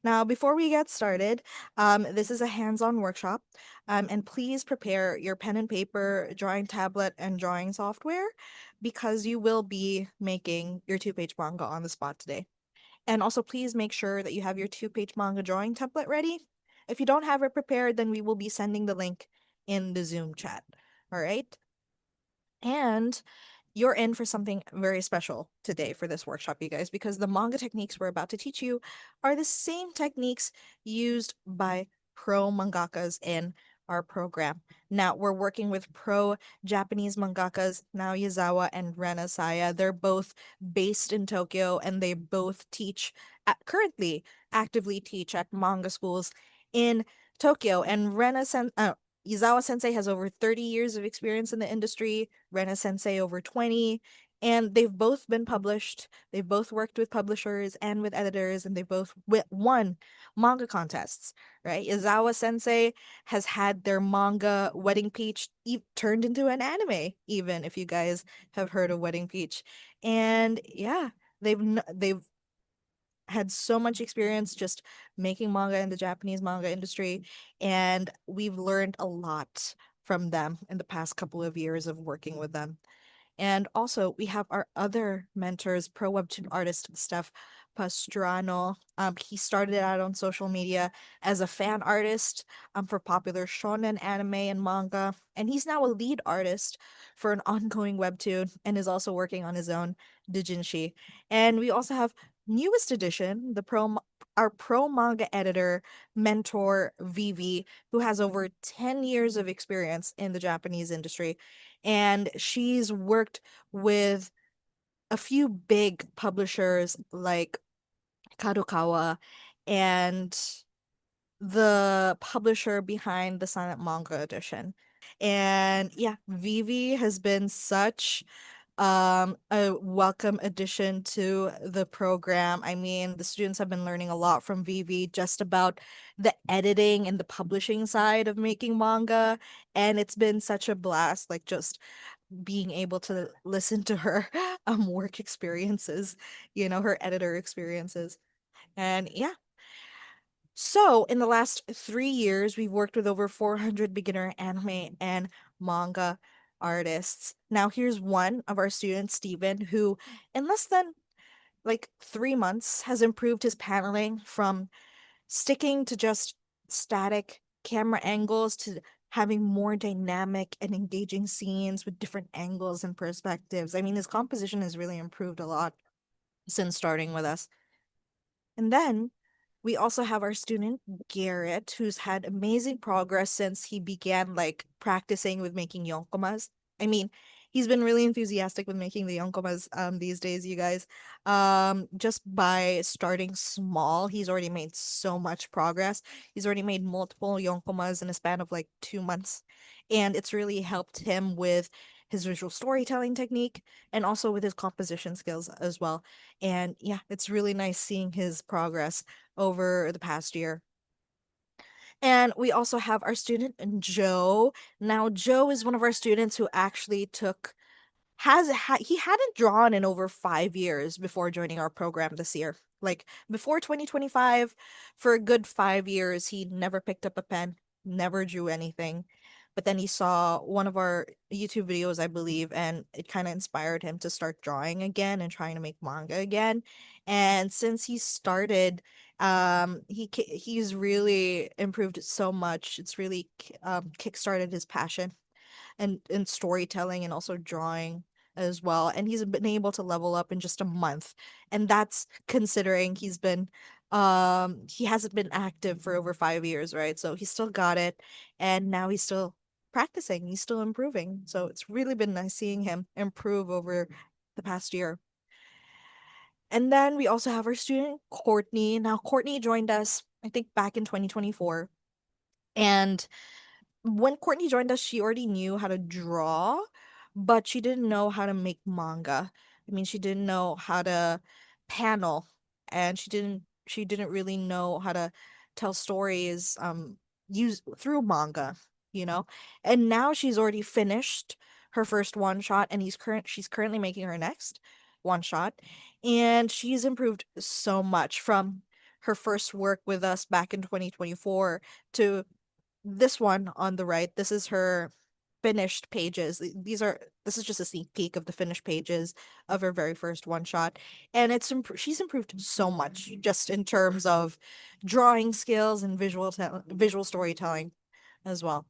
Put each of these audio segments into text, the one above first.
Now, before we get started, this is a hands-on workshop, and please prepare your pen and paper, drawing tablet, and drawing software because you will be making your two-page manga on the spot today. And also, please make sure that you have your two-page manga drawing template ready. If you don't have it prepared, then we will be sending the link in the Zoom chat. All right? And you're in for something very special today for this workshop, you guys, because the manga techniques we're about to teach you are the same techniques used by pro mangakas in our program. Now, we're working with pro Japanese mangakas, Naoyazawa and Rena Saya. They're both based in Tokyo and they both currently actively teach at manga schools in Tokyo. And Izawa Sensei has over 30 years of experience in the industry, Rena Sensei over 20, and they've both been published. They've both worked with publishers and with editors, and they both won manga contests, right? Izawa Sensei has had their manga Wedding Peach turned into an anime, even if you guys have heard of Wedding Peach. And yeah, they've had so much experience just making manga in the Japanese manga industry, and we've learned a lot from them in the past couple of years of working with them. And also, we have our other mentors, pro webtoon artist Steph Pastrano. He started out on social media as a fan artist for popular shonen anime and manga, and he's now a lead artist for an ongoing webtoon and is also working on his own doujinshi. And we also have newest edition, our pro manga editor mentor Vivi, who has over 10 years of experience in the Japanese industry, and she's worked with a few big publishers like Kadokawa and the publisher behind the Silent Manga edition. And yeah, Vivi has been such a welcome addition to the program. I mean, the students have been learning a lot from Vivi just about the editing and the publishing side of making manga, and it's been such a blast, like just being able to listen to her work experiences, her editor experiences. And yeah, so in the last 3 years, we've worked with over 400 beginner anime and manga artists. Now, here's one of our students, Steven, who in less than like 3 months has improved his paneling from sticking to just static camera angles to having more dynamic and engaging scenes with different angles and perspectives. I mean, his composition has really improved a lot since starting with us. And then we also have our student Garrett, who's had amazing progress since he began like practicing with making yonkomas. I mean, he's been really enthusiastic with making the yonkomas these days, you guys. Just by starting small, he's already made so much progress. He's already made multiple yonkomas in a span of like 2 months, and it's really helped him with his visual storytelling technique and also with his composition skills as well. And yeah, it's really nice seeing his progress over the past year. And we also have our student Joe. Now, Joe is one of our students who actually he hadn't drawn in over 5 years before joining our program this year. Like before 2025, for a good 5 years, he never picked up a pen, never drew anything. But then he saw one of our YouTube videos, I believe, and it kind of inspired him to start drawing again and trying to make manga again. And since he started, he's really improved so much. It's really kickstarted his passion and storytelling and also drawing as well. And he's been able to level up in just a month. And that's considering he hasn't been active for over 5 years, right? So he still got it. And now he's still practicing, he's still improving. So it's really been nice seeing him improve over the past year. And then we also have our student Courtney. Now Courtney joined us, I think, back in 2024. And when Courtney joined us, she already knew how to draw, but she didn't know how to make manga. I mean, she didn't know how to panel, and she didn't really know how to tell stories use through manga, you know? And now she's already finished her first one shot and she's currently making her next one shot, and she's improved so much from her first work with us back in 2024 to this one on the right. This is her finished pages. This is just a sneak peek of the finished pages of her very first one shot, and she's improved so much just in terms of drawing skills and visual storytelling as well.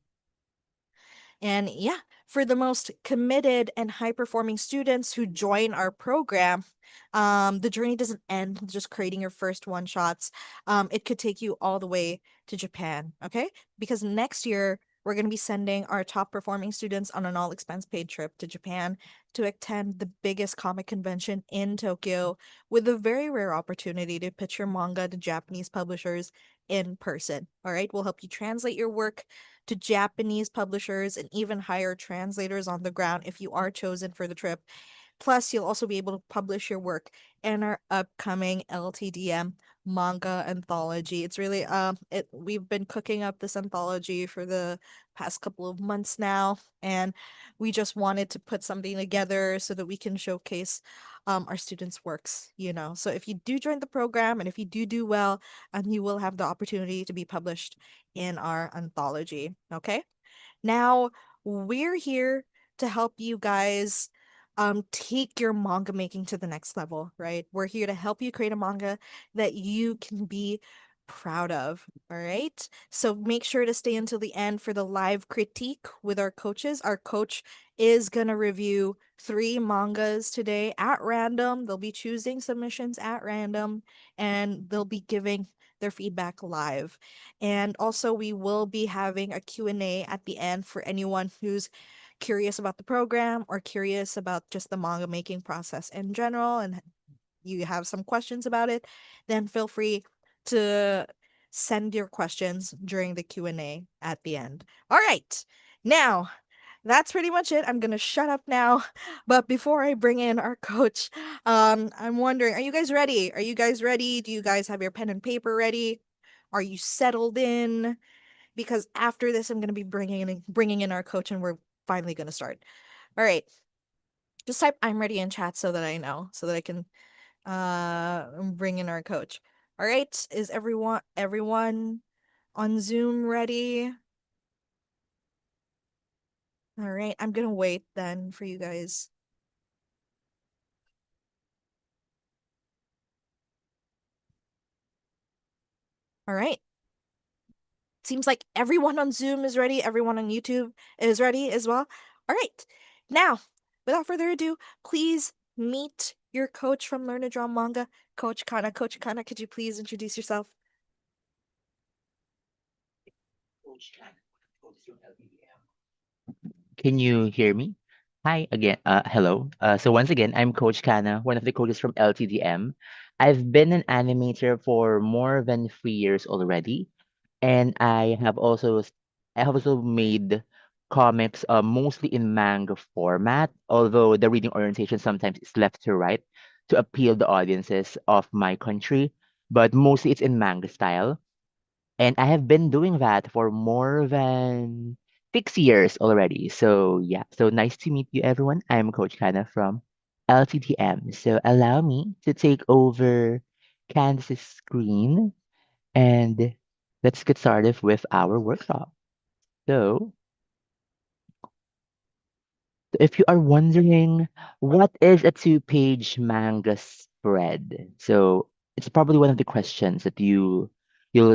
And yeah, for the most committed and high performing students who join our program, the journey doesn't end with just creating your first one shots. It could take you all the way to Japan, okay? Because next year, we're going to be sending our top performing students on an all expense paid trip to Japan to attend the biggest comic convention in Tokyo with a very rare opportunity to pitch your manga to Japanese publishers in person. All right, we'll help you translate your work to Japanese publishers and even hire translators on the ground if you are chosen for the trip. Plus, you'll also be able to publish your work in our upcoming LTDM manga anthology. It's really it we've been cooking up this anthology for the past couple of months now, and we just wanted to put something together so that we can showcase our students' works, you know. So if you do join the program and if you do well, you will have the opportunity to be published in our anthology. Okay. Now, we're here to help you guys take your manga making to the next level, right? We're here to help you create a manga that you can be proud of, all right? So make sure to stay until the end for the live critique with our coaches. Our coach is going to review 3 mangas today at random. They'll be choosing submissions at random and they'll be giving their feedback live. And also we will be having a Q&A at the end for anyone who's curious about the program or curious about just the manga making process in general and you have some questions about it, then feel free to send your questions during the Q&A at the end. All right. Now, that's pretty much it. I'm going to shut up now. But before I bring in our coach, I'm wondering, are you guys ready? Are you guys ready? Do you guys have your pen and paper ready? Are you settled in? Because after this, I'm going to be bringing in our coach, and we're finally going to start. All right, just type "I'm ready" in chat so that I know, so that I can bring in our coach. All right, is everyone on Zoom ready? All right, I'm gonna wait then for you guys. All right. Seems like everyone on Zoom is ready. Everyone on YouTube is ready as well. All right. Now, without further ado, please meet your coach from Learn to Draw Manga, Coach Kana. Coach Kana, could you please introduce yourself? Can you hear me? Hi again. Hello. So once again, I'm Coach Kana, one of the coaches from LTDM. I've been an animator for more than 3 years already, and I have also made comics, mostly in manga format. Although the reading orientation sometimes is left to right to appeal the audiences of my country, but mostly it's in manga style. And I have been doing that for more than 6 years already. So yeah, so nice to meet you, everyone. I'm Coach Kana from LTTM. So allow me to take over Candace's screen and let's get started with our workshop. So if you are wondering what is a two-page manga spread, so it's probably one of the questions that you'll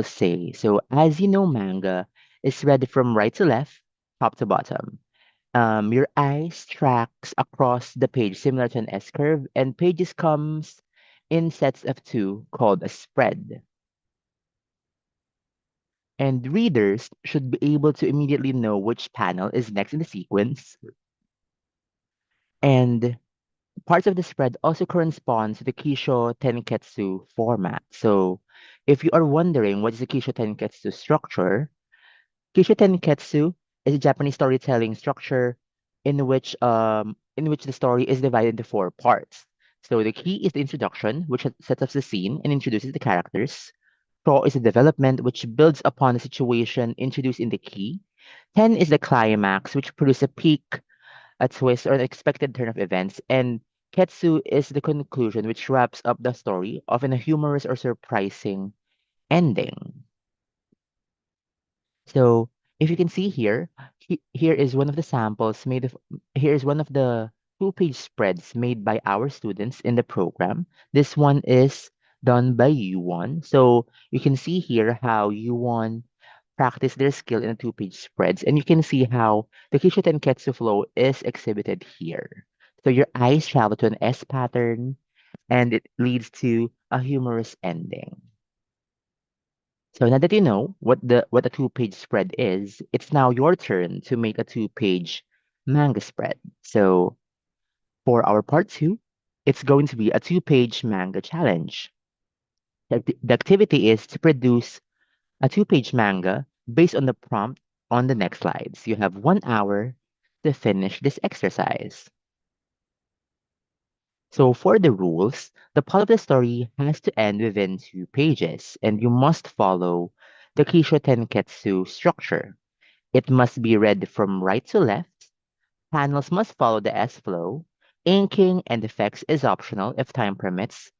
say. So as you know, manga is read from right to left, top to bottom. Your eyes tracks across the page similar to an S curve, and pages comes in sets of two called a spread. And readers should be able to immediately know which panel is next in the sequence. And parts of the spread also correspond to the Kisho Tenketsu format. So, if you are wondering what is the Kisho Tenketsu structure, Kisho Tenketsu is a Japanese storytelling structure in which the story is divided into 4 parts. So the key is the introduction, which sets up the scene and introduces the characters. Pro is the development, which builds upon the situation introduced in the key. 10 is the climax, which produces a peak, a twist, or an expected turn of events, and Ketsu is the conclusion which wraps up the story, often a humorous or surprising ending. So if you can see here, here is one of the samples made of, here is one of the two-page spreads made by our students in the program. This one is done by U1. So you can see here how U1 practice their skill in a two-page spreads, and you can see how the Kisho Tenketsu flow is exhibited here. So your eyes travel to an S pattern, and it leads to a humorous ending. So now that you know what a two-page spread is, it's now your turn to make a two-page manga spread. So for our part two, it's going to be a two-page manga challenge. The activity is to produce a two-page manga based on the prompt on the next slides. You have 1 hour to finish this exercise. So for the rules, the plot of the story has to end within 2 pages, and you must follow the Kisho Tenketsu structure. It must be read from right to left. Panels must follow the S flow. Inking and effects is optional if time permits.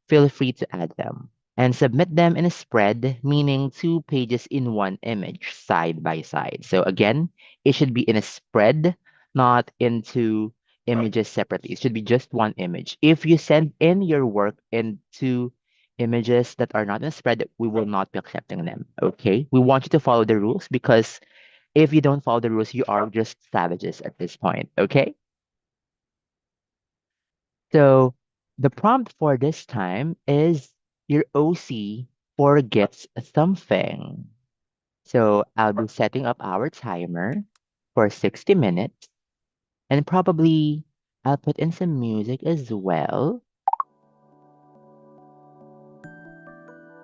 Feel free to add them. And submit them in a spread, meaning 2 pages in one image, side by side. So again, it should be in a spread, not in two images separately. It should be just one image. If you send in your work in two images that are not in a spread, we will not be accepting them. Okay? We want you to follow the rules because if you don't follow the rules, you are just savages at this point. Okay? So the prompt for this time is your OC forgets something. So I'll be setting up our timer for 60 minutes and probably I'll put in some music as well.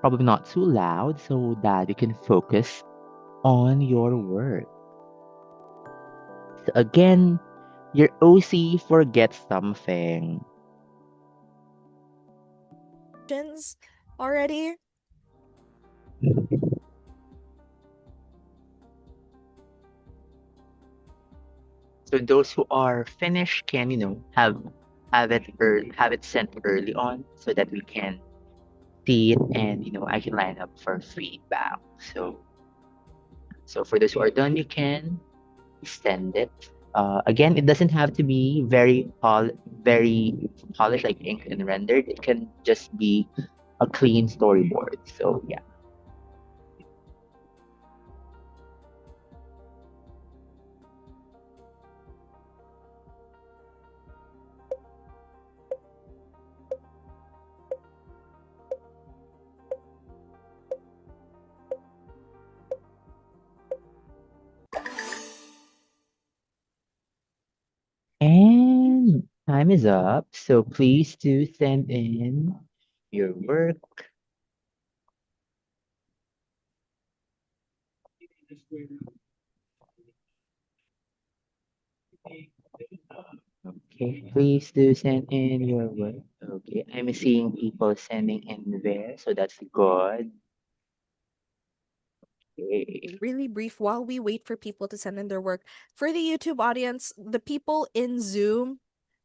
Probably not too loud so that you can focus on your work. So again, your OC forgets something. Questions already? So those who are finished can, have it sent early on so that we can see it and I can line up for feedback. So for those who are done, you can send it. Again, it doesn't have to be very polished like ink and rendered. It can just be a clean storyboard. So yeah. And time is up. So please do send in your work. Okay, please do send in your work. Okay, I'm seeing people sending in there, so that's good. Okay. Really brief while we wait for people to send in their work. For the YouTube audience, the people in Zoom,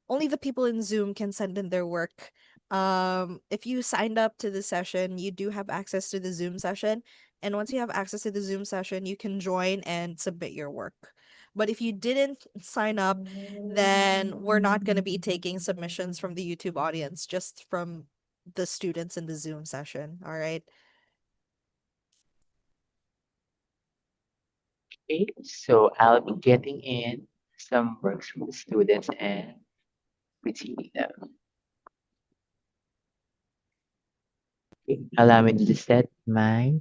only the people in Zoom can send in their work. If you signed up to the session, you do have access to the Zoom session. And once you have access to the Zoom session, you can join and submit your work. But if you didn't sign up, then we're not going to be taking submissions from the YouTube audience, just from the students in the Zoom session. All right. Okay, so I'll be getting in some works from the students and critiquing them. Okay, allow me to set my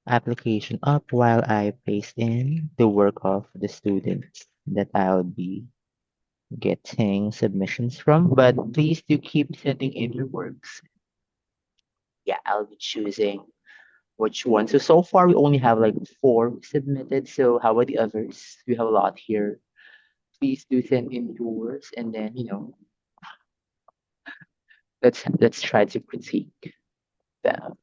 application up while I paste in the work of the students that I'll be getting submissions from. But please do keep sending in your works. Yeah, I'll be choosing which one. So far we only have like four submitted. So how about the others? We have a lot here. Please do send in yours, and then let's try to critique them.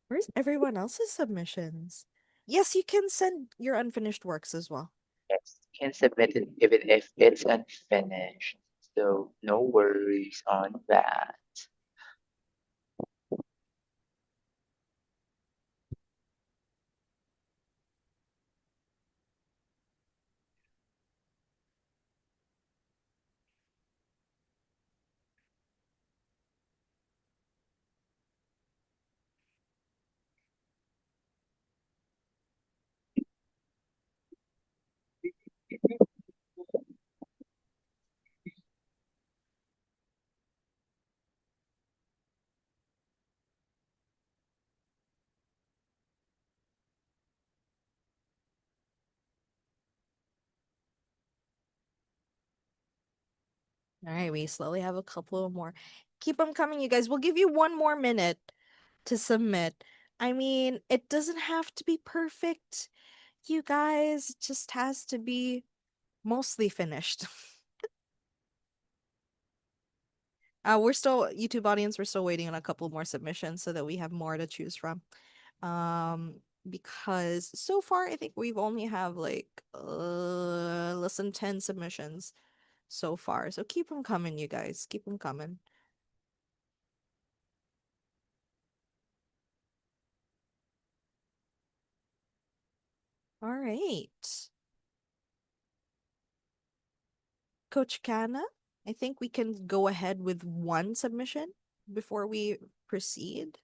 Where's everyone else's submissions? Yes, you can send your unfinished works as well. Yes. can submit it even if it's unfinished. So no worries on that. All right, we slowly have a couple more. Keep them coming, you guys. We'll give you one more minute to submit. I mean, it doesn't have to be perfect, you guys. It just has to be mostly finished. We're still YouTube audience. We're still waiting on a couple more submissions so that we have more to choose from. Um, because so far I think we've only have like less than 10 submissions so far. So keep them coming, you guys. Keep them coming. All right. Coach Kana, I think we can go ahead with one submission before we proceed.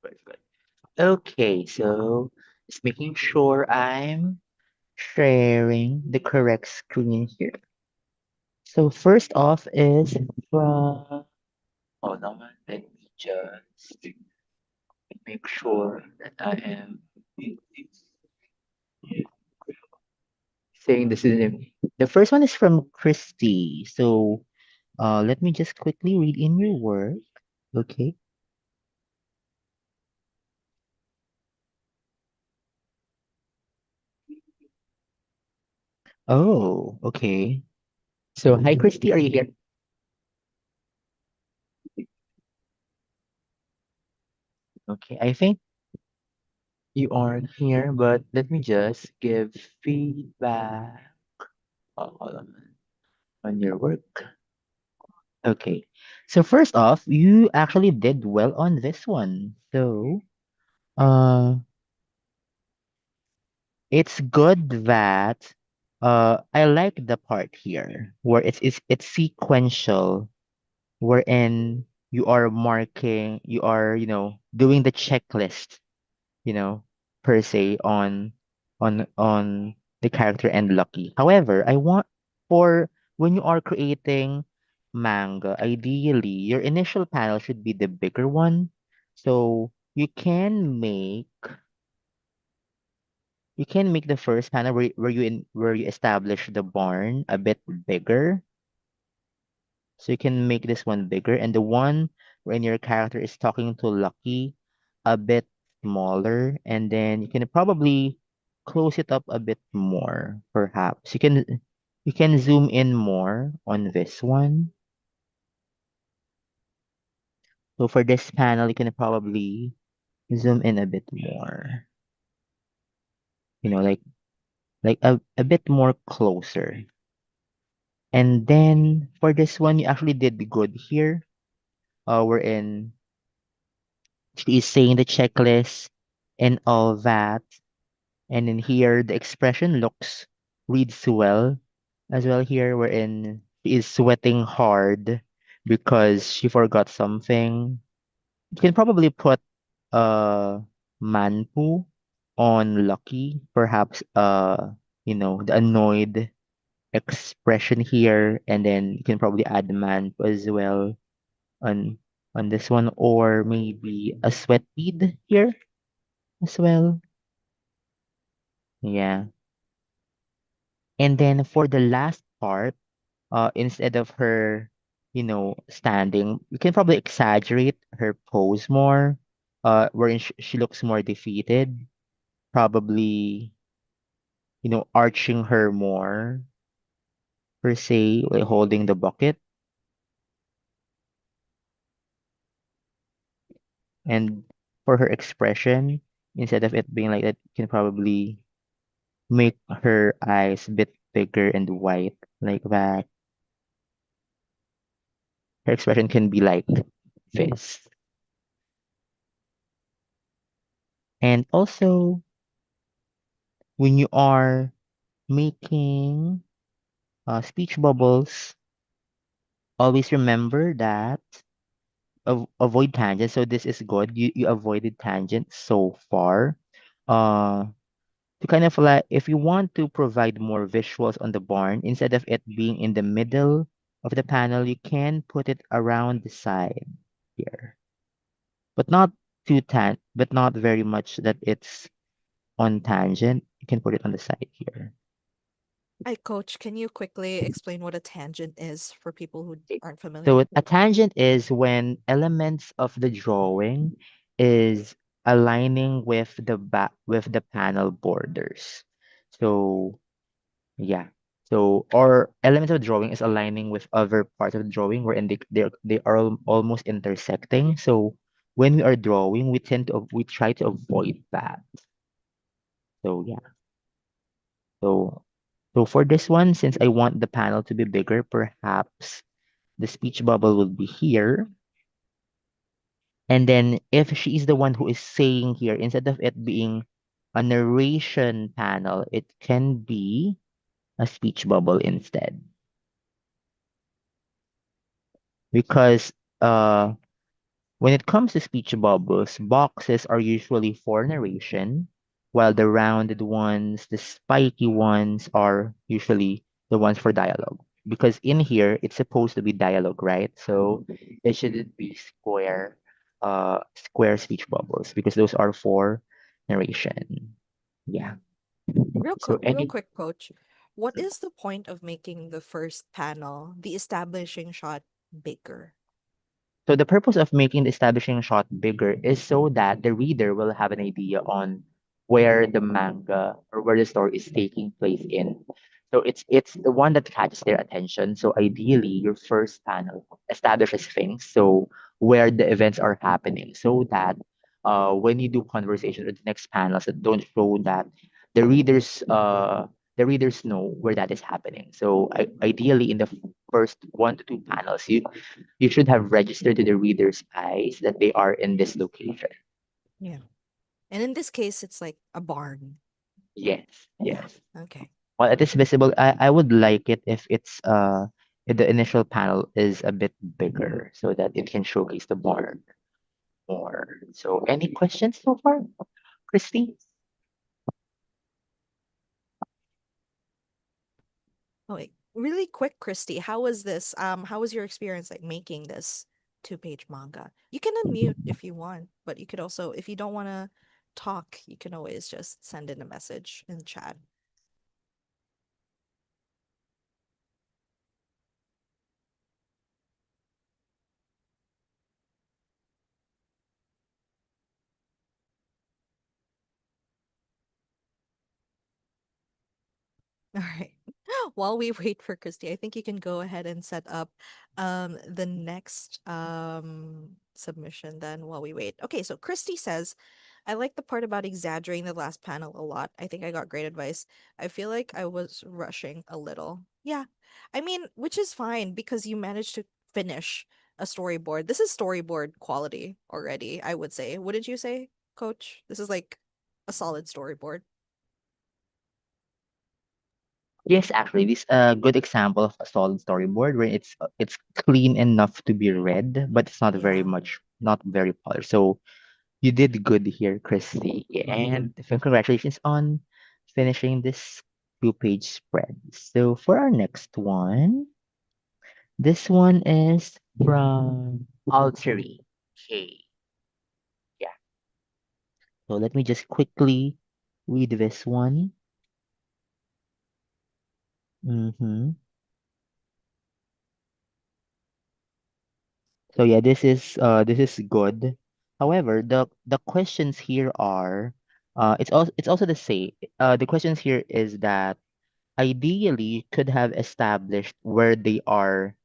Good, good. Okay, so just making sure I'm sharing the correct screen here. So first off is from, hold on, let me just make sure that I am saying this is the first one is from Christy. So let me just quickly read in your work. Okay. Oh, okay. So hi Christy, are you here? Okay, I think you aren't here, but let me just give feedback hold on your work. Okay. So first off, you actually did well on this one. So, uh, it's good that I like the part here where it's sequential, wherein you are marking, you are, doing the checklist, you know, per se on the character and Lucky. However, I want for when you are creating manga, ideally your initial panel should be the bigger one. So you can make the first panel where you establish the barn a bit bigger. So you can make this one bigger, and the one wherein your character is talking to Lucky a bit smaller, and then you can probably close it up a bit more, perhaps. You can zoom in more on this one. So for this panel, you can probably zoom in a bit more. Like a bit more closer. And then for this one, you actually did good here. We're in She is saying the checklist and all that. And in here, the expression reads well as well here, wherein she is sweating hard because she forgot something. You can probably put manpu on Lucky, perhaps the annoyed expression here, and then you can probably add manpu as well on on this one, or maybe a sweat bead here as well. Yeah. And then for the last part, instead of her, standing, you can probably exaggerate her pose more, wherein she looks more defeated, probably, arching her more, per se, like holding the bucket. And for her expression, instead of it being like that, you can probably make her eyes a bit bigger and white like that. Her expression can be like this. And also, when you are making speech bubbles, always remember that avoid tangents. So this is good. You avoided tangents so far. Uh, to kind of like, if you want to provide more visuals on the barn, instead of it being in the middle of the panel, you can put it around the side here, but not but not very much that it's on tangent. You can put it on the side here. Hi, Coach. Can you quickly explain what a tangent is for people who Okay. aren't familiar? So a tangent is when elements of the drawing is aligning with the back with the panel borders. So yeah. So or elements of drawing is aligning with other parts of the drawing wherein they are almost intersecting. So when we are drawing, we try to avoid that. So yeah. So for this one, since I want the panel to be bigger, perhaps the speech bubble will be here. And then if she is the one who is saying here, instead of it being a narration panel, it can be a speech bubble instead. Because when it comes to speech bubbles, boxes are usually for narration, while the rounded ones, the spiky ones, are usually the ones for dialogue. Because in here, it's supposed to be dialogue, right? So it shouldn't be square speech bubbles because those are for narration. Yeah. So Real any quick, Coach. What is the point of making the first panel, the establishing shot, bigger? So the purpose of making the establishing shot bigger is so that the reader will have an idea on where the manga or where the story is taking place in. So it's the one that catches their attention. So ideally, your first panel establishes things. So where the events are happening, so that when you do conversation with the next panels that don't show that the readers the readers know where that is happening. So ideally, in the first 1 to 2 panels, you should have registered to the reader's eyes that they are in this location. Yeah. And in this case, it's like a barn. Yes, Yeah. yes. Okay. While it is visible, I would like it if the initial panel is a bit bigger so that it can showcase the barn more. So any questions so far, Christy? Oh wait, really quick, Christy. How was this? How was your experience like making this two-page manga? You can unmute if you want, but you could also, if you don't want to talk, you can always just send in a message in chat. All right. While we wait for Christy, I think you can go ahead and set up the next submission then while we wait. Okay, so Christy says, I like the part about exaggerating the last panel a lot. I think I got great advice. I feel like I was rushing a little. Yeah. I mean, which is fine because you managed to finish a storyboard. This is storyboard quality already, I would say. Wouldn't you say, Coach? This is like a solid storyboard. Yes, actually, this is a good example of a solid storyboard where it's clean enough to be read, but it's Yeah. not very polished. So you did good here, Christy. And congratulations on finishing this 2 page spread. So for our next one, this one is from Altery. Okay. Yeah. So let me just quickly read this one. Mm-hmm. So yeah, this is good. However, the questions here are it's also the same. The questions here is that ideally could have established where they are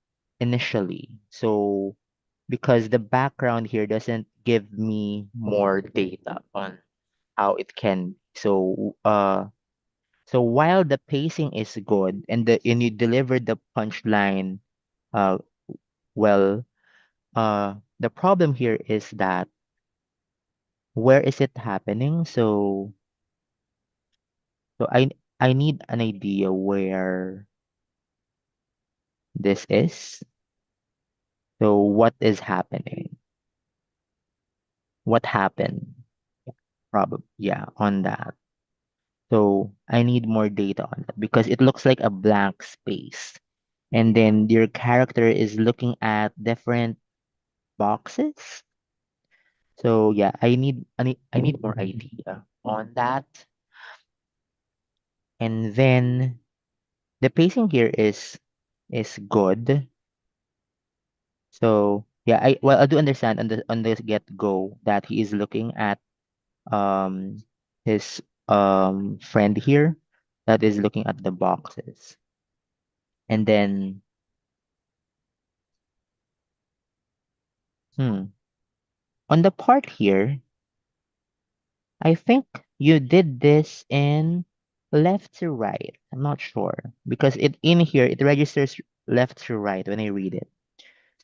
initially. So because the background here give me more data on how it can. So while the pacing is good and you deliver the punchline uh well, the problem here is that where is it happening? So I need an idea where this is. So what is happening? What happened? Probably, yeah, on that. So I need more data on that because it looks like a blank space. And then your character is looking at different boxes. So yeah, I need more idea on that. And then the pacing here is good. So yeah, I do understand on the get go that he is looking at um his friend here that is looking at the boxes. And then hmm on the part here, I think you did this in left to right. I'm not sure because it in here it registers left to right when I read it.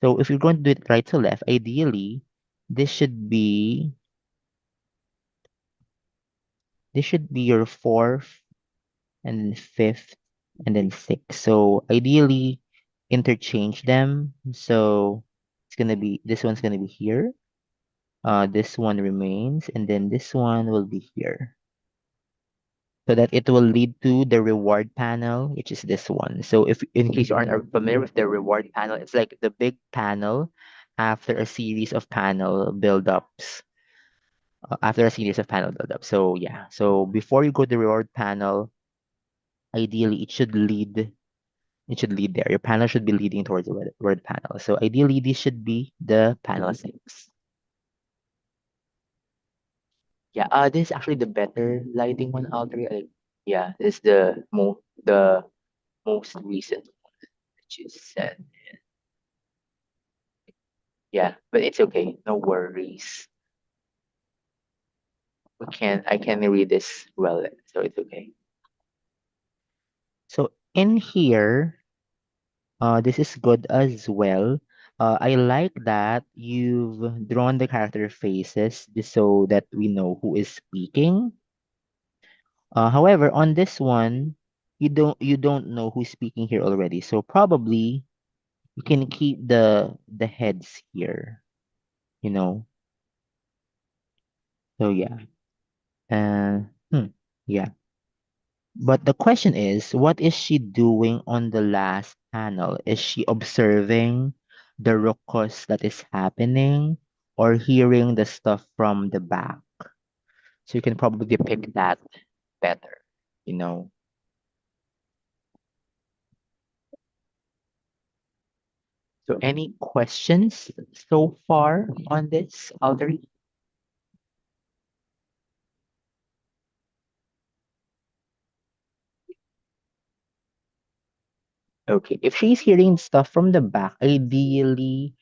So if you're going to do it right to left, ideally this should be this should be your fourth and then fifth and then sixth. So ideally interchange them. So it's gonna be this one's gonna be here. This one remains, and then this one will be here. So that it will lead to the reward panel, which is this one. So if in case you aren't familiar with the reward panel, it's like the big panel after a series of panel build-ups. After a series of panel build-ups. So yeah. So before you go to the reward panel, ideally it should lead there. Your panel should be leading towards the word panel. So ideally this should be the panel 6. Yeah, this is actually the better lighting one out there. Yeah, this is the most recent one that you said. Yeah, but it's okay. No worries. I can read this well, so it's okay. So in here, this is good as well. I like that you've drawn the character faces just so that we know who is speaking. However, on this one, you don't know who's speaking here already. So probably you can keep the heads here, you know. So yeah. Yeah. But the question is, what is she doing on the last panel? Is she observing the ruckus that is happening or hearing the stuff from the back? So you can probably depict that better, you know. So any questions so far on this, Alder? Okay, if she's hearing stuff from the back, ideally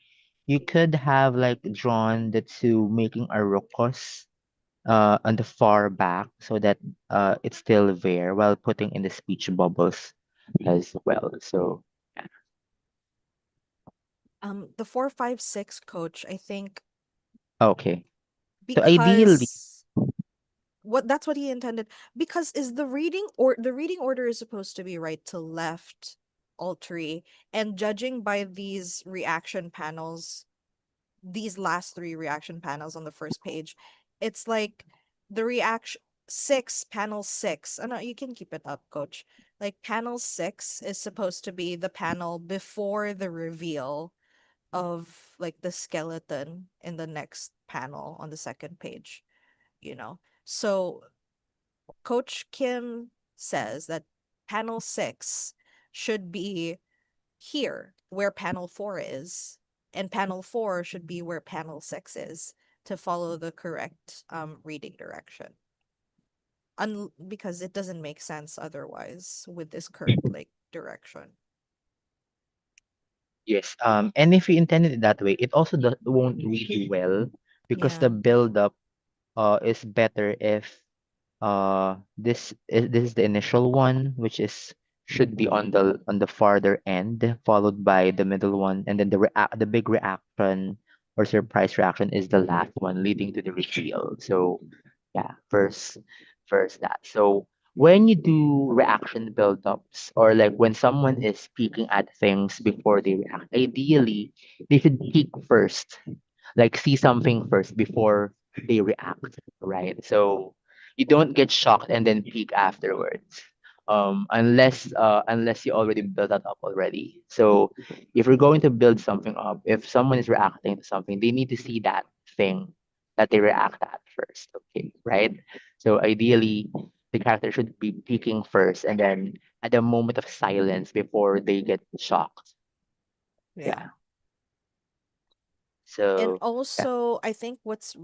you could have like drawn the two making a ruckus on the far back so that it's still there while putting in the speech bubbles as well. So yeah. The 456 coach, I think, Okay. So ideally, because what that's what he intended, because is the reading order is supposed to be right to left, all three, and judging by these reaction panels, these last three reaction panels on the first page, it's like the reaction six, panel six. Oh no, you can keep it up, coach. Like panel six is supposed to be the panel before the reveal of like the skeleton in the next panel on the second page, you know. So Coach Kim says that panel six should be here where panel four is, and panel four should be where panel six is to follow the correct reading direction. Because it doesn't make sense otherwise with this current like direction. yes. And if you intended it that way, it also won't read well because the Yeah. build up is better if this is the initial one, which is should be on the farther end, followed by the middle one, and then the big reaction or surprise reaction is the last one, leading to the reveal. So yeah, first that. So when you do reaction build-ups, or like when someone is peeking at things before they react, ideally they should peek first, like see something first before they react, right? So you don't get shocked and then peek afterwards. Unless you already built that up already. So if you're going to build something up, if someone is reacting to something, they need to see that thing that they react at first. Okay, right? So ideally, the character should be peeking first, and then at the moment of silence before they get shocked. Yeah. Yeah. And So yeah. also, I think what's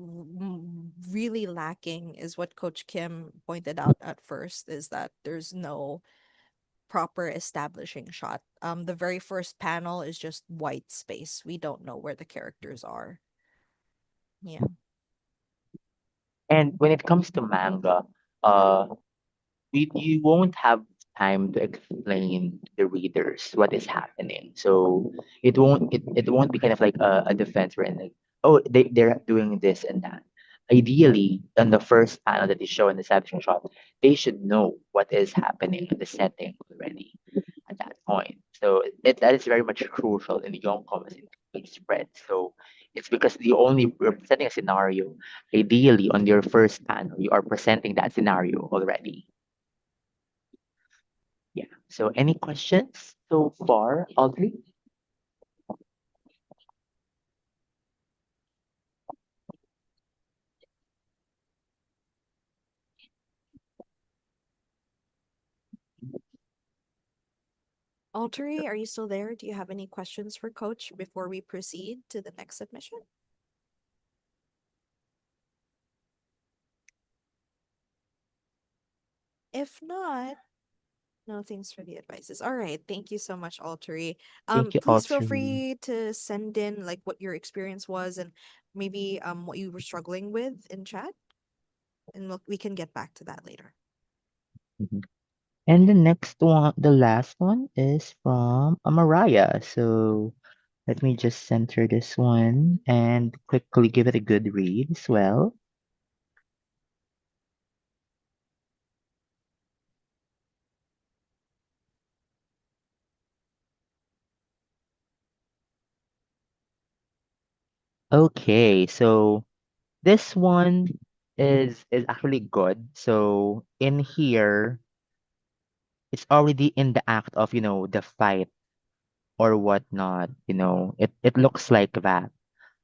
really lacking is what Coach Kim pointed out at first is that there's no proper establishing shot. The very first panel is just white space. We don't know where the characters are. Yeah. And when it comes to manga, uh, you won't have time to explain to the readers what is happening. So it won't be kind of like a defense where like, oh, they're doing this and that. Ideally, on the first panel that they show in the establishing shot, they should know what is happening in the setting already at that point. So that is very much crucial in the young comics in spread. So it's because you only representing a scenario. Ideally, on your first panel, you are presenting that scenario already. Yeah. So any questions so far, Audrey? Alteri, are you still there? Do you have any questions for Coach before we proceed to the next submission? If not, no, thanks for the advices. All right, thank you so much, Alteri. Thank you, Please feel Audrey. free to send in like what your experience was and maybe what you were struggling with in chat, and we can get back to that later. Mhm. And the next one, the last one is from Mariah. So let me just center this one and quickly give it a good read as well. Okay, so this one is actually good. So in here, it's already in the act of, the fight or whatnot, it looks like that.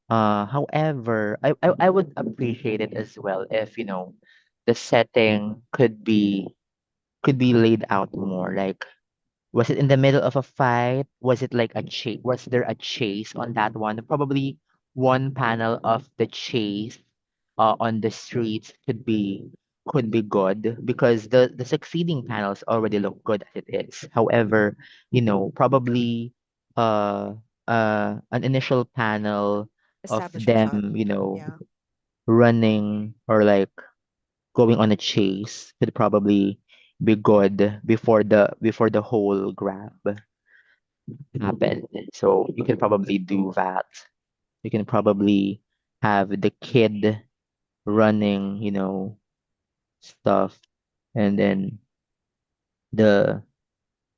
However, I would appreciate it as well if, the setting could be laid out more. Like, was it in the middle of a fight? Was it like a chase? Was there a chase on that one? Probably one panel of the chase on the streets could be good because the succeeding panels already look good as it is. However, probably uh an initial panel of Establishing shot. them, Yeah. running or like going on a chase could probably be good before the whole grab happened. So you can probably do that. You can probably have the kid running, stuff, and then the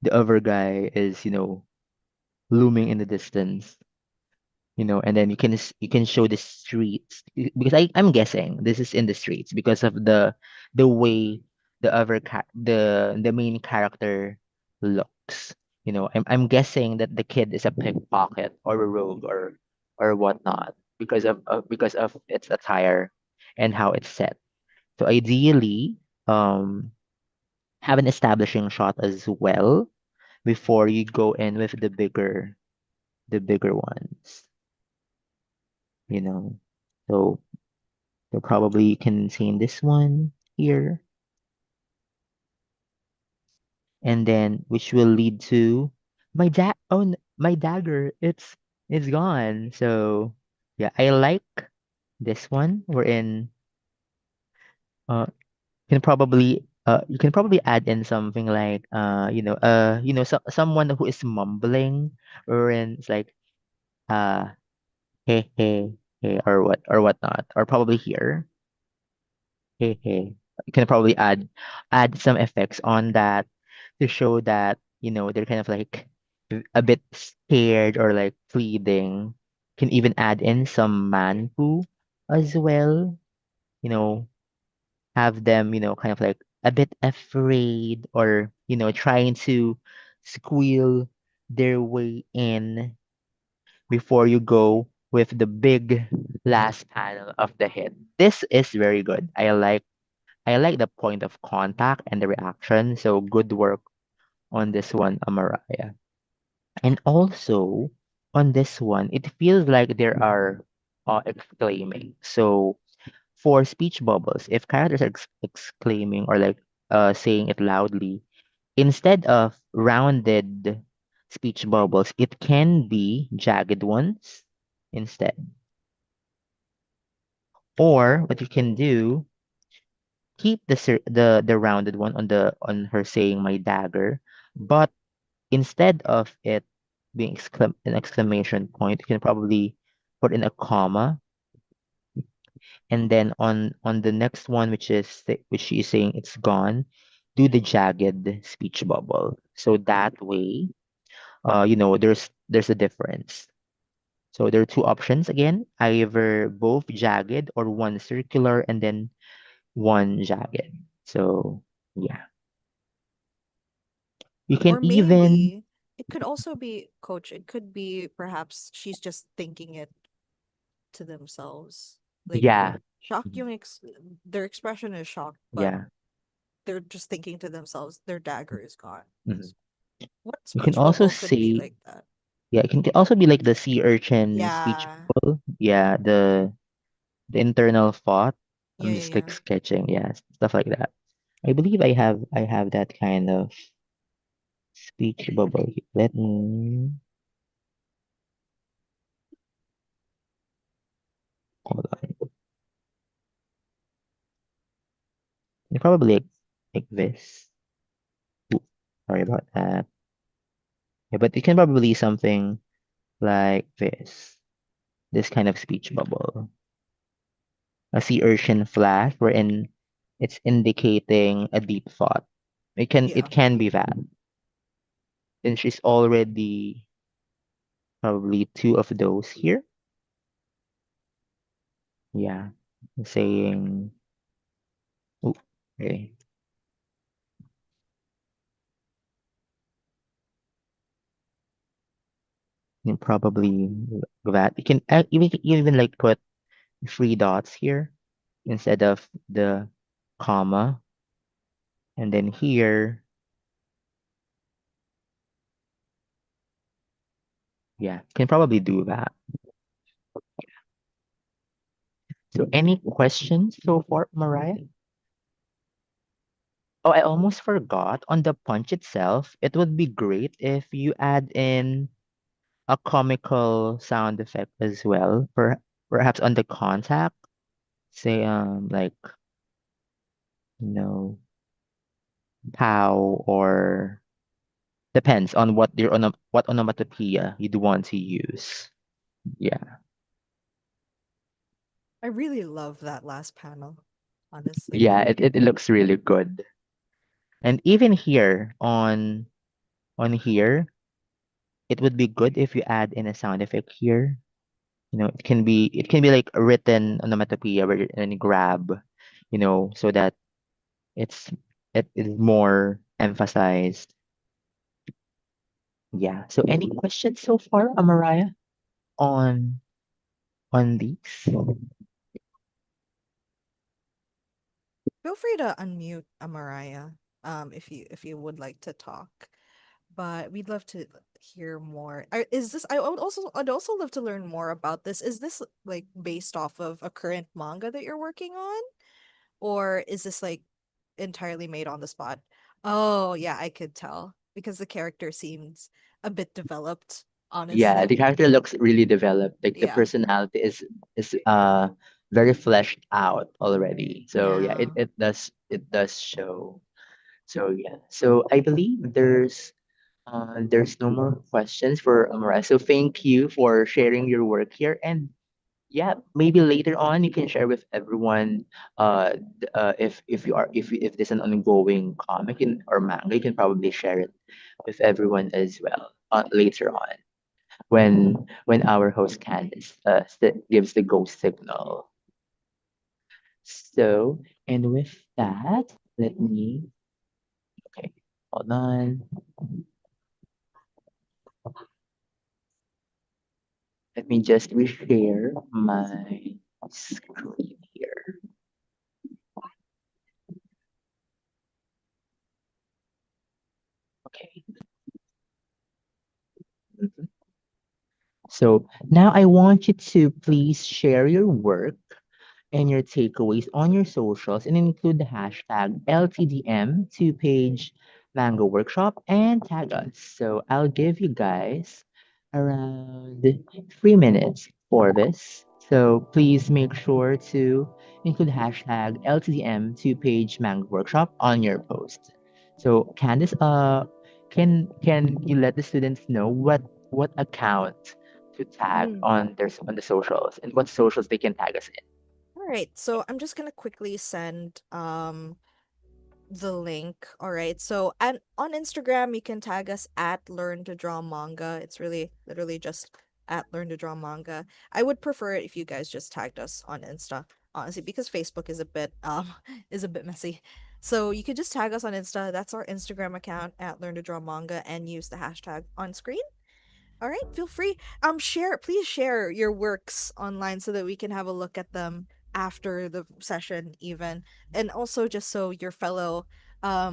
the other guy is, looming in the distance, and then you can show the streets because I'm guessing this is in the streets because of the way the main character looks. I'm guessing that the kid is a pickpocket or a rogue or whatnot because of its attire and how it's set. So ideally, um, have an establishing shot as well before you go in with the bigger ones. you know. So you probably can see in this one here, and then which will lead to my dagger. It's gone. So yeah, I like. This one we're in can probably you can probably add in something like someone who is mumbling, or in it's like uh hey hey hey, or whatnot, or probably here hey hey. You can probably add some effects on that to show that they're kind of like a bit scared or like pleading. Can even add in some manpu as well, you know have them, kind of like a bit afraid, or, trying to squeal their way in before you go with the big last panel of the hit. This is very good. I like the point of contact and the reaction. So good work on this one, Amaraya. And also on this one, it feels like there are exclaiming. So for speech bubbles, if characters are exclaiming or like saying it loudly, instead of rounded speech bubbles, it can be jagged ones instead. Or what you can do, keep the rounded one on her saying my dagger, but instead of it being an exclamation point, you can probably put in a comma, and then on the next one, which she is saying it's gone, do the jagged speech bubble. So that way, there's a difference. So there are two options again, either both jagged or one circular and then one jagged. So yeah, you can Or even, maybe it could also be, coach, it could be perhaps she's just thinking it to themselves. Like yeah, shocked yung their expression is shocked, but yeah. they're just thinking to themselves their dagger is gone. Mhm. What You can speech also bubble could be say, like that? yeah, it can also be like the sea urchin speech Yeah. bubble. Yeah, the internal thought. Yeah, I'm yeah, just like yeah. sketching, yeah, stuff like that. I believe I have that kind of speech bubble here. Let me hold on. Probably like this. Ooh, sorry about that. Yeah, but it can probably be something like this. This kind of speech bubble. A sea urchin flash wherein it's indicating a deep thought. It Yeah. can be that. And she's already probably two of those here. Yeah. Saying, ooh, okay. You can probably that. You can even like put three dots here instead of the comma. And then here, yeah, can probably do that. So any questions so far, Mariah? Oh, I almost forgot. On the punch itself, it would be great if you add in a comical sound effect as well. Perhaps on the contact, say like you know pow, or depends on what onomatopoeia you'd want to use. Yeah. I really love that last panel, honestly. Yeah, it looks really good. And even here on here, it would be good if you add in a sound effect here. It can be like a written onomatopoeia where and grab, so that it's it is more emphasized. Yeah. So any questions so far, Amaraya, on these? Feel free to unmute Amaraya, if you would like to talk. But we'd love to hear more. Is this? I'd also love to learn more about this. Is this like based off of a current manga that you're working on, or is this like entirely made on the spot? Oh yeah, I could tell because the character seems a bit developed. Yeah, Honestly, the character looks really developed. Like the yeah. personality is very fleshed out already. So yeah, Yeah. it does show. So yeah. So I believe there's no more questions for Amara. So thank you for sharing your work here. And yeah, maybe later on you can share with everyone if you are if there's an ongoing comic or manga, you can probably share it with everyone as well later on when our host Candice gives the go signal. So, and with that, okay, hold on. Let me just reshare my screen here. Okay. Mhm. So now I want you to please share your work and your takeaways on your socials and include the hashtag LTDM to page Mango Workshop and tag us. So I'll give you guys around 3 minutes for this. So please make sure to include hashtag LTDM to page Mango Workshop on your post. So Candice, can you let the students know what account to tag Mm. on the socials and what socials they can tag us in? All right. So I'm just gonna quickly send the link. All right. So and on Instagram you can tag us at Learn to Draw Manga. It's really literally just at Learn to Draw Manga. I would prefer it if you guys just tagged us on Insta, honestly, because Facebook is a bit is a bit messy. So you could just tag us on Insta. That's our Instagram account at Learn to Draw Manga and use the hashtag on screen. All right, feel free. Share, please share your works online so that we can have a look at them after the session, even, and also just so your fellow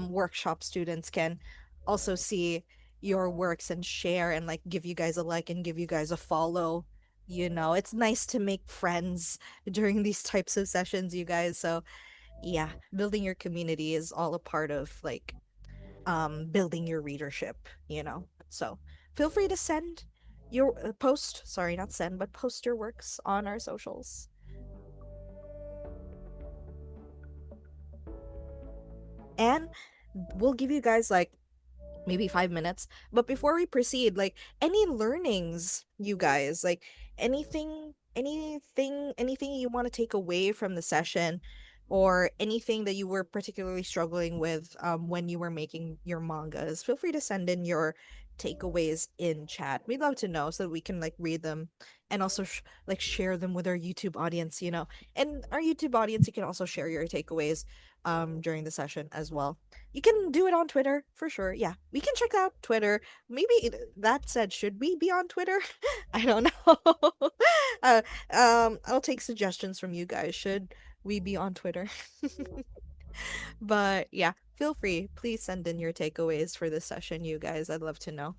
workshop students can also see your works and share and like give you guys a like and give you guys a follow. You know, it's nice to make friends during these types of sessions, you guys. So yeah, building your community is all a part of like building your readership, you know. So feel free to send your post, sorry, not send, but post your works on our socials. And we'll give you guys like maybe 5 minutes. But before we proceed, like any learnings, you guys, like anything you want to take away from the session or anything that you were particularly struggling with when you were making your mangas, feel free to send in your takeaways in chat. We'd love to know so that we can like read them and also like share them with our YouTube audience, you know. And our YouTube audience, you can also share your takeaways during the session as well. You can do it on Twitter for sure. Yeah, we can check out Twitter. Maybe that said, should we be on Twitter? I don't know. uh, I'll take suggestions from you guys. Should we be on Twitter? But yeah, feel free. Please send in your takeaways for this session, you guys. I'd love to know.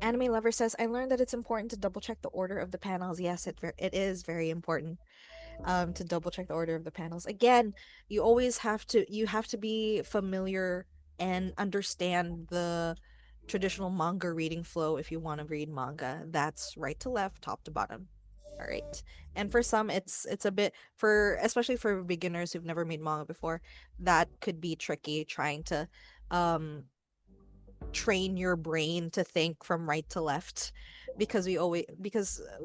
Anime Lover says, I learned that it's important to double check the order of the panels. Yes, it is very important. To double check the order of the panels. Again, you have to be familiar and understand the traditional manga reading flow if you want to read manga. That's right to left, top to bottom. All right. And for some it's a bit for especially for beginners who've never made manga before, that could be tricky trying to um train your brain to think from right to left because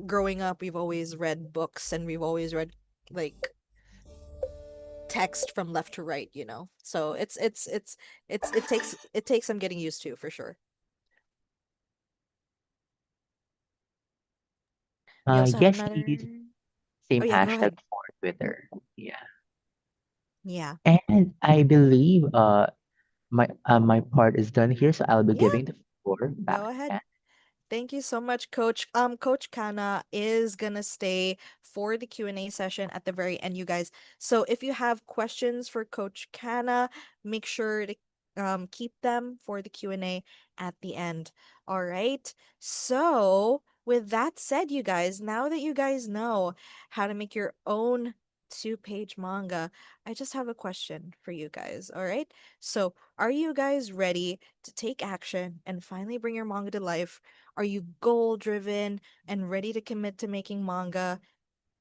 growing up we've always read books and we've always read like text from left to right, you know. So it takes some getting used to for sure. We also have Yes, another. you use same Oh yeah, go hashtag ahead. for Twitter. Yeah. Yeah. And I believe my part is done here, so I'll be Yeah, giving the floor back go to ahead. Ken. Thank you so much, Coach. Coach Kana is gonna stay for the Q&A session at the very end, you guys. So if you have questions for Coach Kana, make sure to keep them for the Q&A at the end. All right. So with that said, you guys, now that you guys know how to make your own 2-page manga. I just have a question for you guys, all right? So, are you guys ready to take action and finally bring your manga to life? Are you goal driven and ready to commit to making manga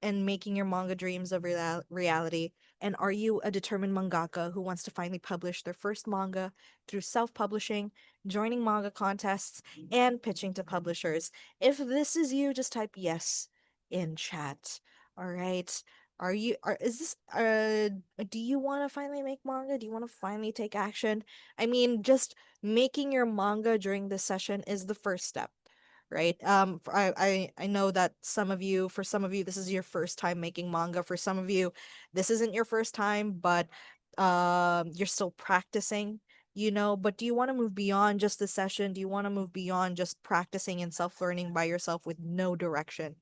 and making your manga dreams of reality? And are you a determined mangaka who wants to finally publish their first manga through self publishing, joining manga contests, and pitching to publishers? If this is you, just type yes in chat. All right. Is this do you want to finally make manga? Do you want to finally take action? I mean, just making your manga during this session is the first step, right? I know that for some of you, this is your first time making manga. For some of you, this isn't your first time, but you're still practicing, you know. But do you want to move beyond just the session? Do you want to move beyond just practicing and self-learning by yourself with no direction?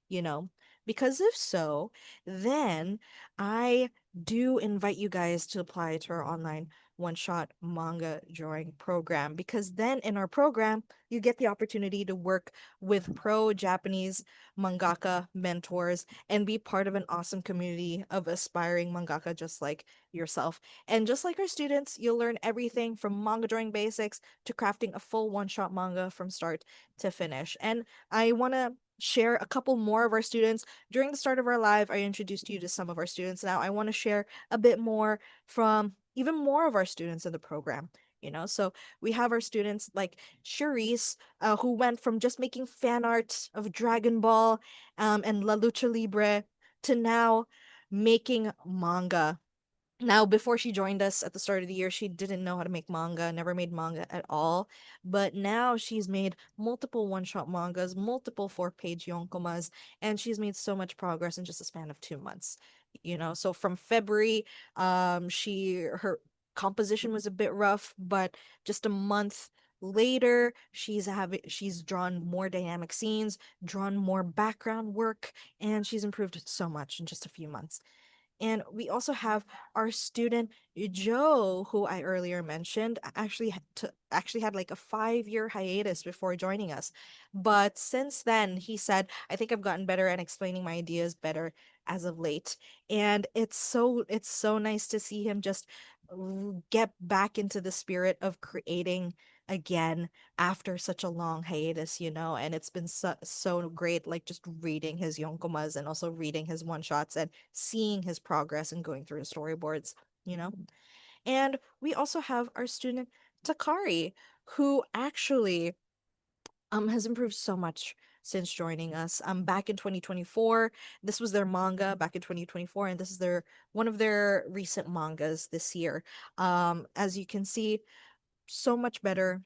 You know? Because if so, then I do invite you guys to apply to our online one-shot manga drawing program, because then in our program, you get the opportunity to work with pro Japanese mangaka mentors and be part of an awesome community of aspiring mangaka just like yourself. And just like our students, you'll learn everything from manga drawing basics to crafting a full one-shot manga from start to finish. And I want to share a couple more of our students. During the start of our live, I introduced you to some of our students. Now I want to share a bit more from even more of our students in the program. You know, so we have our students like Charisse, who went from just making fan art of Dragon Ball and La Lucha Libre to now making manga. Now, before she joined us at the start of the year, she didn't know how to make manga, never made manga at all. But now she's made multiple one-shot mangas, multiple four-page yonkomas, and she's made so much progress in just a span of 2 months. You know, so from February, her composition was a bit rough, but just a month later, she's drawn more dynamic scenes, drawn more background work, and she's improved so much in just a few months. And we also have our student Joe, who I earlier mentioned, actually had like a 5-year hiatus before joining us. But since then, he said, "I think I've gotten better at explaining my ideas better as of late." And it's so nice to see him just get back into the spirit of creating again after such a long hiatus, you know. And it's been so great, like just reading his yonkomas and also reading his one shots and seeing his progress and going through his storyboards, you know. And we also have our student Takari, who actually has improved so much since joining us. Back in 2024, this was their manga back in 2024, and this is their one of their recent mangas this year. As you can see, so much better.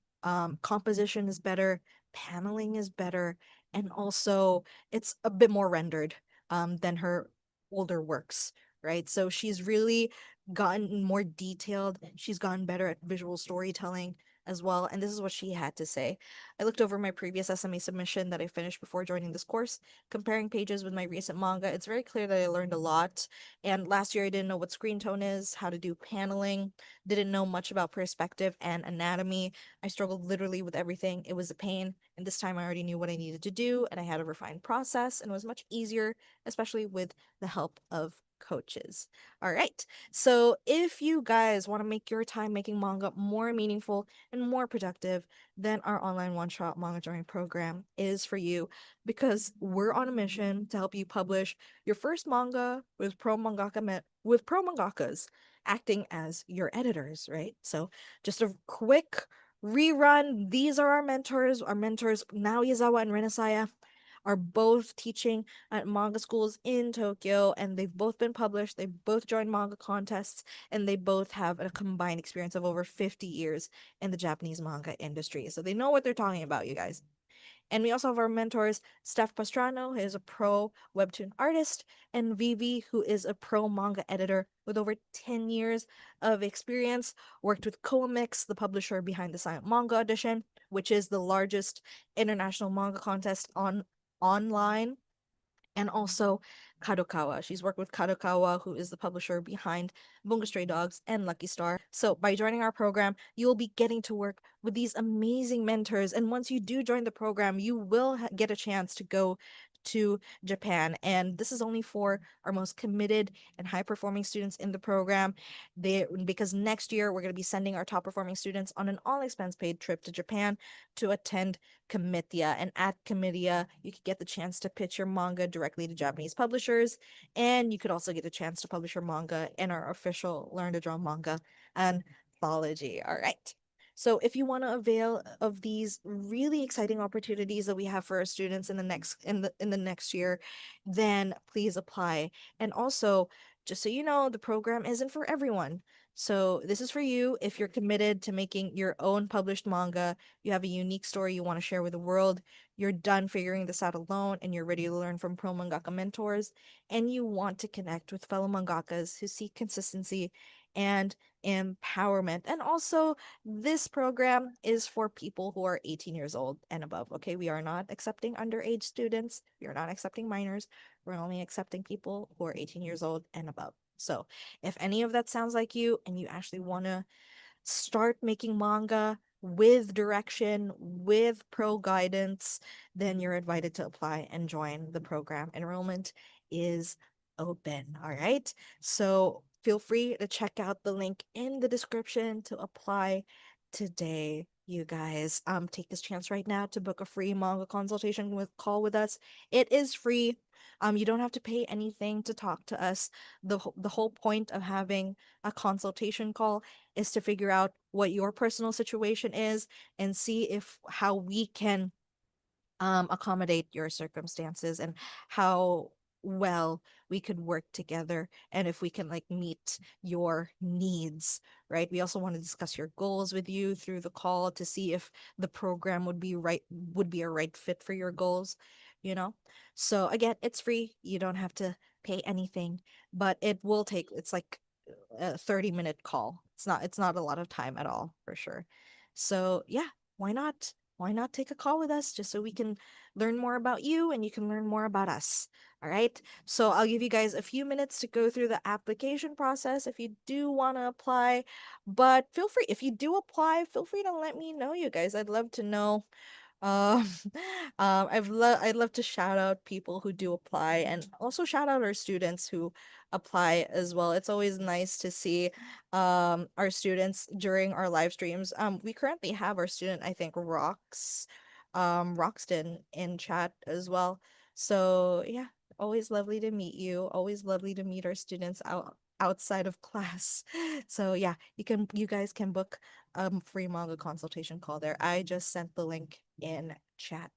Composition is better, paneling is better, and also it's a bit more rendered than her older works, right? So she's really gotten more detailed. She's gotten better at visual storytelling as well. And this is what she had to say. I looked over my previous SMA submission that I finished before joining this course, comparing pages with my recent manga. It's very clear that I learned a lot. And last year I didn't know what screen tone is, how to do paneling, didn't know much about perspective and anatomy. I struggled literally with everything. It was a pain. And this time I already knew what I needed to do, and I had a refined process, and it was much easier, especially with the help of coaches. All right. So if you guys want to make your time making manga more meaningful and more productive, then our online one-shot manga drawing program is for you, because we're on a mission to help you publish your first manga with pro mangakas acting as your editors, right? So just a quick rerun. These are our mentors. Our mentors, Naoyazawa and Renesaya, are both teaching at manga schools in Tokyo, and they've both been published. They both joined manga contests, and they both have a combined experience of over 50 years in the Japanese manga industry. So they know what they're talking about, you guys. And we also have our mentors, Steph Pastrano, who is a pro webtoon artist, and Vivi, who is a pro manga editor with over 10 years of experience, worked with Comics, the publisher behind the Silent Manga Edition, which is the largest international manga contest online, and also Kadokawa. She's worked with Kadokawa, who is the publisher behind Bungo Stray Dogs and Lucky Star. So by joining our program, you will be getting to work with these amazing mentors. And once you do join the program, you will get a chance to go to Japan. And this is only for our most committed and high performing students in the program. Because next year we're going to be sending our top performing students on an all expense paid trip to Japan to attend Comitia. And at Comitia, you could get the chance to pitch your manga directly to Japanese publishers. And you could also get a chance to publish your manga in our official Learn to Draw manga anthology. All right. So if you want to avail of these really exciting opportunities that we have for our students in the next year, then please apply. And also, just so you know, the program isn't for everyone. So this is for you if you're committed to making your own published manga, you have a unique story you want to share with the world, you're done figuring this out alone and you're ready to learn from pro mangaka mentors, and you want to connect with fellow mangakas who seek consistency and empowerment. And also, this program is for people who are 18 years old and above. Okay, we are not accepting underage students, we are not accepting minors, we're only accepting people who are 18 years old and above. So, if any of that sounds like you and you actually want to start making manga with direction, with pro guidance, then you're invited to apply and join the program. Enrollment is open. All right. So feel free to check out the link in the description to apply today. You guys, take this chance right now to book a free manga consultation with call with us. It is free. You don't have to pay anything to talk to us. The whole point of having a consultation call is to figure out what your personal situation is and see if how we can accommodate your circumstances and how well we could work together and if we can like meet your needs, right? We also want to discuss your goals with you through the call to see if the program would be a right fit for your goals, you know. So again, it's free, you don't have to pay anything, but it's like a 30-minute call. It's not a lot of time at all for sure. So yeah, why not? Why not take a call with us just so we can learn more about you and you can learn more about us. All right. So I'll give you guys a few minutes to go through the application process if you do want to apply. But feel free, if you do apply, feel free to let me know, you guys. I'd love to know um, I'd love to shout out people who do apply and also shout out our students who apply as well. It's always nice to see our students during our live streams. We currently have our student, I think, Roxton in chat as well. So yeah, always lovely to meet you. Always lovely to meet our students outside of class. So yeah, you guys can book free manga consultation call there. I just sent the link in chat.